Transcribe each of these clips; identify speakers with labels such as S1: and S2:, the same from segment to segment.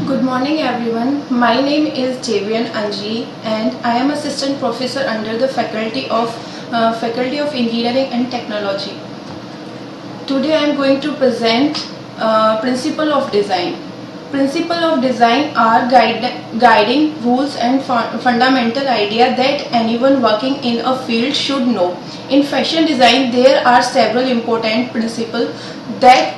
S1: Good morning everyone. My name is Javian Anji and I am assistant professor under the Faculty of Engineering and Technology. Today I am going to present Principle of Design. Principle of design are guiding rules and fundamental idea that anyone working in a field should know. In fashion design, there are several important principles that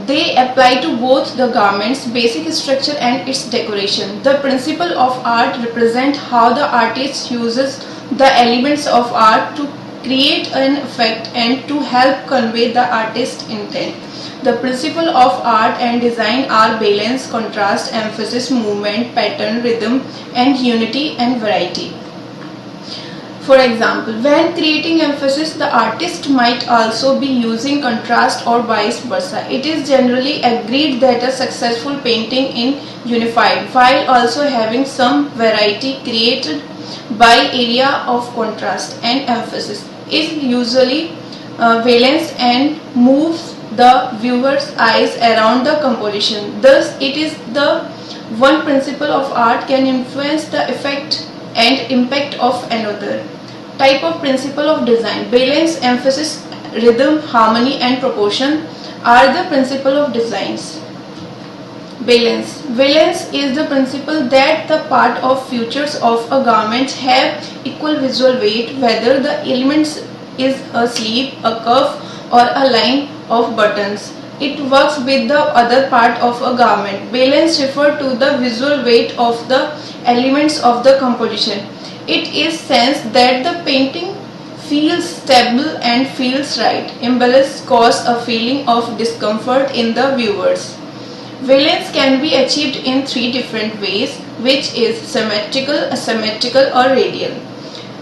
S1: they apply to both the garment's basic structure and its decoration. The principle of art represents how the artist uses the elements of art to create an effect and to help convey the artist's intent. The principle of art and design are balance, contrast, emphasis, movement, pattern, rhythm, and unity and variety. For example, when creating emphasis, the artist might also be using contrast or vice versa. It is generally agreed that a successful painting is unified while also having some variety created by area of contrast and emphasis is usually balanced and moves the viewer's eyes around the composition. Thus, it is the one principle of art can influence the effect and impact of another. Type of principle of design: balance, emphasis, rhythm, harmony and proportion are the principle of designs. Balance. Balance is the principle that the part of features of a garment have equal visual weight, whether the elements is a sleeve, a cuff or a line of buttons. It works with the other part of a garment. Balance refers to the visual weight of the elements of the composition. It is sensed that the painting feels stable and feels right. Imbalance causes a feeling of discomfort in the viewers. Valence can be achieved in three different ways, which is symmetrical, asymmetrical or radial.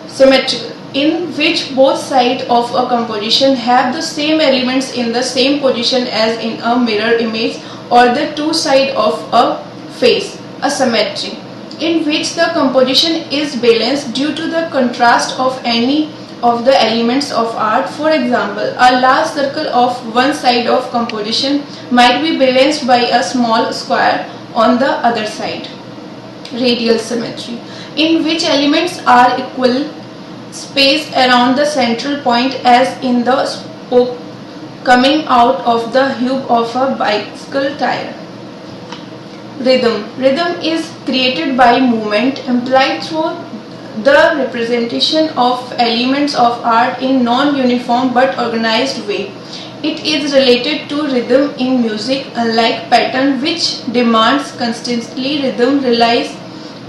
S1: Symmetrical, in which both sides of a composition have the same elements in the same position as in a mirror image or the two sides of a face. Asymmetry, in which the composition is balanced due to the contrast of any of the elements of art. For example, a large circle of one side of composition might be balanced by a small square on the other side. Radial symmetry, in which elements are equal spaced around the central point as in the spoke coming out of the hub of a bicycle tire. Rhythm. Rhythm is created by movement implied through the representation of elements of art in non-uniform but organized way. It is related to rhythm in music, unlike pattern which demands constantly. Rhythm relies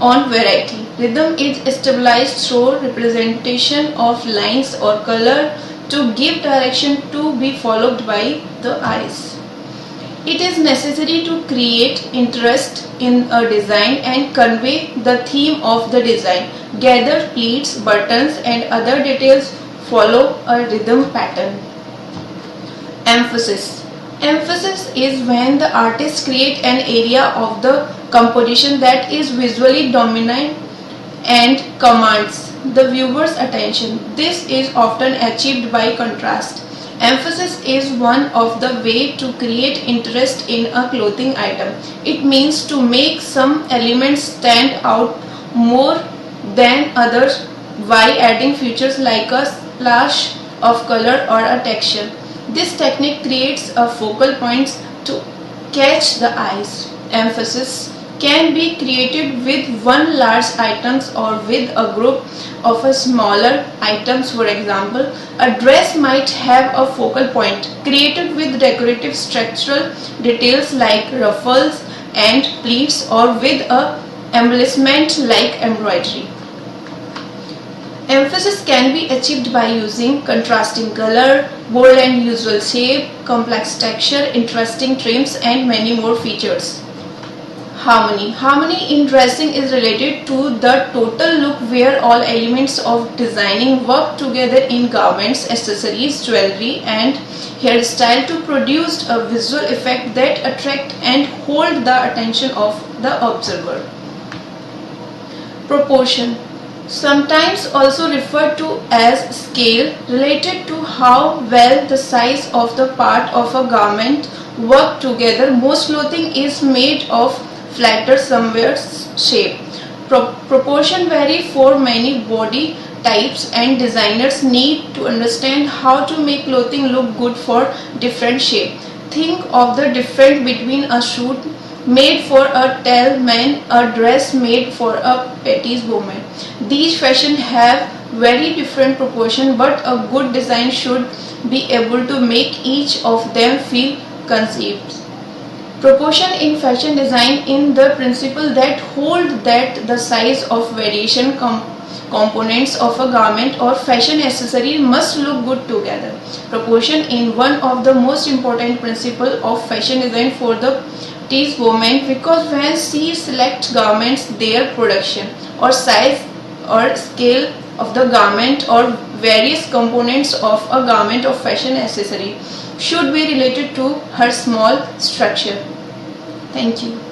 S1: on variety. Rhythm is stabilized through representation of lines or color to give direction to be followed by the eyes. It is necessary to create interest in a design and convey the theme of the design. Gather pleats, buttons and other details follow a rhythm pattern. Emphasis. Emphasis is when the artist creates an area of the composition that is visually dominant and commands the viewer's attention. This is often achieved by contrast. Emphasis is one of the ways to create interest in a clothing item. It means to make some elements stand out more than others by adding features like a splash of color or a texture. This technique creates a focal point to catch the eyes. Emphasis can be created with one large items or with a group of a smaller items. For example, a dress might have a focal point created with decorative structural details like ruffles and pleats or with a embellishment like embroidery. Emphasis can be achieved by using contrasting color, bold and usual shape, complex texture, interesting trims and many more features. Harmony. Harmony in dressing is related to the total look where all elements of designing work together in garments, accessories, jewelry and hairstyle to produce a visual effect that attract and hold the attention of the observer. Proportion, sometimes also referred to as scale, related to how well the size of the part of a garment work together. Most clothing is made of flatter somewhere shape. Proportion vary for many body types, and designers need to understand how to make clothing look good for different shape. Think of the difference between a suit made for a tall man, a dress made for a petite woman. These fashion have very different proportion, but a good design should be able to make each of them feel conceived. Proportion in fashion design in the principle that hold that the size of variation components of a garment or fashion accessory must look good together. Proportion in one of the most important principle of fashion design for the tease women, because when she select garments, their production or size or scale of the garment or various components of a garment or fashion accessory should be related to her small structure. Thank you.